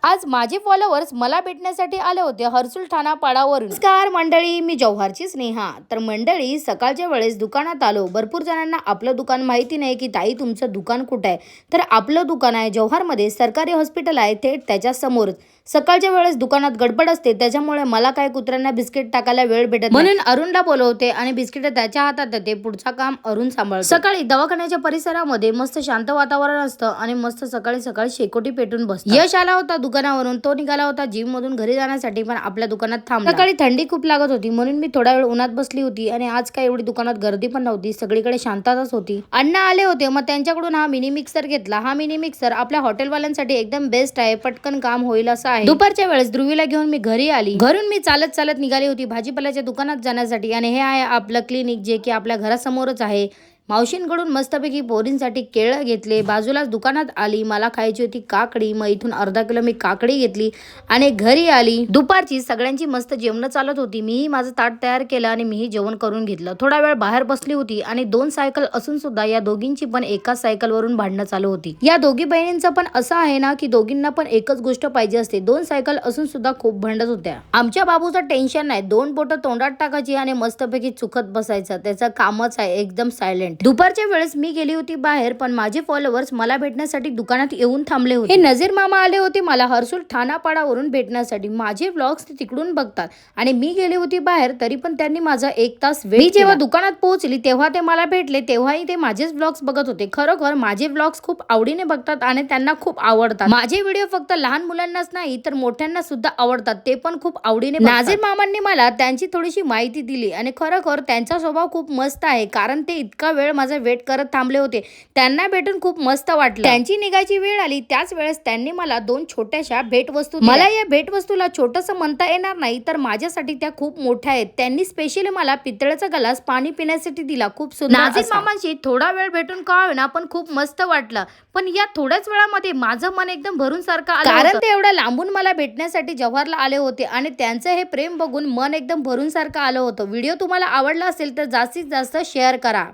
आज माझे फॉलोअर्स मला भेटण्यासाठी आले होते हर्सुल ठाणा पाडावरून। नमस्कार मंडळी, मी जौहरची स्नेहा। तर मंडळी, सकाळच्या वेळेस दुकानात आलो। भरपूर जणांना आपलं दुकान माहिती नाही की ताई तुमचं दुकान कुठे आहे। तर आपलं दुकान आहे जौहरमध्ये, सरकारी हॉस्पिटल आहे थेट त्याच्या समोर। सकाळच्या वेळेस दुकानात गडबड असते, त्याच्यामुळे मला काय कुत्र्यांना बिस्किट टाकायला वेळ भेटत नाही, म्हणून अरुणला बोलवते आणि बिस्किट त्याच्या हातात देते। पुढचा काम अरुण सांभाळतो। सकाळी दवाखान्याच्या परिसरामध्ये मस्त शांत वातावरण असतं आणि मस्त सकाळी सकाळी शेकोटी पेटून बसतं। यश आला होता दुकानावरून, तो निघाला होता जिम मधून घरी जाण्यासाठी, पण आपल्या दुकानात थांबला। सकाळी थंडी खूप लागत होती म्हणून मी थोडा वेळ उन्हात बसली होती आणि आज काय एवढी दुकानात गर्दी पण नव्हती, सगळीकडे शांतताच होती। अण्णा आले होते, मग त्यांच्याकडून हा मिनी मिक्सर घेतला। हा मिनी मिक्सर आपल्या हॉटेलवाल्यांसाठी एकदम बेस्ट आहे, पटकन काम होईल असा आहे। दुपारच्या वेळेस ध्रुवीला घेऊन मी घरी आली। घरून मी चालत चालत निघाली होती भाजीपाल्याच्या दुकानात जाण्यासाठी, आणि हे आहे आपलं क्लिनिक जे की आपल्या घरासमोरच आहे। मावशींकडून मस्तपैकी पोरींसाठी केळं घेतले। बाजूलाच दुकानात आली, मला खायची होती काकडी, मग इथून अर्धा किलो मी काकडी घेतली आणि घरी आली। दुपारची सगळ्यांची मस्त जेवण चालत होती, मीही माझं ताट तयार केलं आणि मीही जेवण करून घेतलं। थोडा वेळ बाहेर बसली होती आणि 2 सायकल असून सुद्धा या दोघींची पण एकाच सायकलवरून भांडणं चालू होती। या दोघी बहिणींचं पण असं आहे ना की दोघींना पण एकच गोष्ट पाहिजे असते, 2 सायकल असून सुद्धा खूप भांडत होत्या। आमच्या बाबूचं टेन्शन नाही, 2 बोटं तोंडात टाकायची आणि मस्तपैकी चुकत बसायचं, त्याचं कामच आहे एकदम सायलेंट। दुपारच्या वेळेस मी गेली होती बाहेर, पण माझे फॉलोअर्स मला भेटण्यासाठी दुकानात येऊन थांबले होते। हे नजीर मामा आले होते मला हर्सुल ठाणा पाडावरून भेटण्यासाठी। माझे व्लॉग्स ते तिकडून बघतात आणि मी गेली होती बाहेर, तरी पण त्यांनी माझा 1 तास वेट केला। मी जेव्हा दुकानात पोहोचली तेव्हा ते मला भेटले, तेव्हाही ते माझेच व्लॉग्स बघत होते। खरोखर माझे व्लॉग्स खूप आवडीने बघतात आणि त्यांना खूप आवडतात। माझे व्हिडिओ फक्त लहान मुलांनाच नाही तर मोठ्यांना सुद्धा आवडतात, ते पण खूप आवडीने बघतात। नजीर मामांनी मला त्यांची थोडीशी माहिती दिली आणि खरोखर त्यांचा स्वभाव खूप मस्त आहे, कारण ते इतका वेळ माझा वेट करत थांबले होते। त्यांना भेटून खूप मस्त वाटलं। त्यांची निघायची वेळ आली त्याच वेळेस त्यांनी मला 2 छोट्याशा भेटवस्तू दिल्या। मला या भेटवस्तूला छोटंसं म्हणता येणार नाही, तर माझ्यासाठी त्या खूप मोठ्या आहेत। त्यांनी स्पेशली मला पितळेचा ग्लास पाणी पिण्यासाठी दिला, खूप सुंदर। नजीर मामांशी थोडा वेळ भेटून का होईना पण खूप मस्त वाटलं, पण या थोड्याच वेळामध्ये माझं मन एकदम भरून सारखं आलं, कारण ते एवढ्या लांबून मला भेटण्यासाठी जव्हारला आले होते आणि त्यांचं हे प्रेम बघून मन एकदम भरून सारखं आलं होतं। व्हिडिओ तुम्हाला आवडला असेल तर जास्तीत जास्त शेअर करा।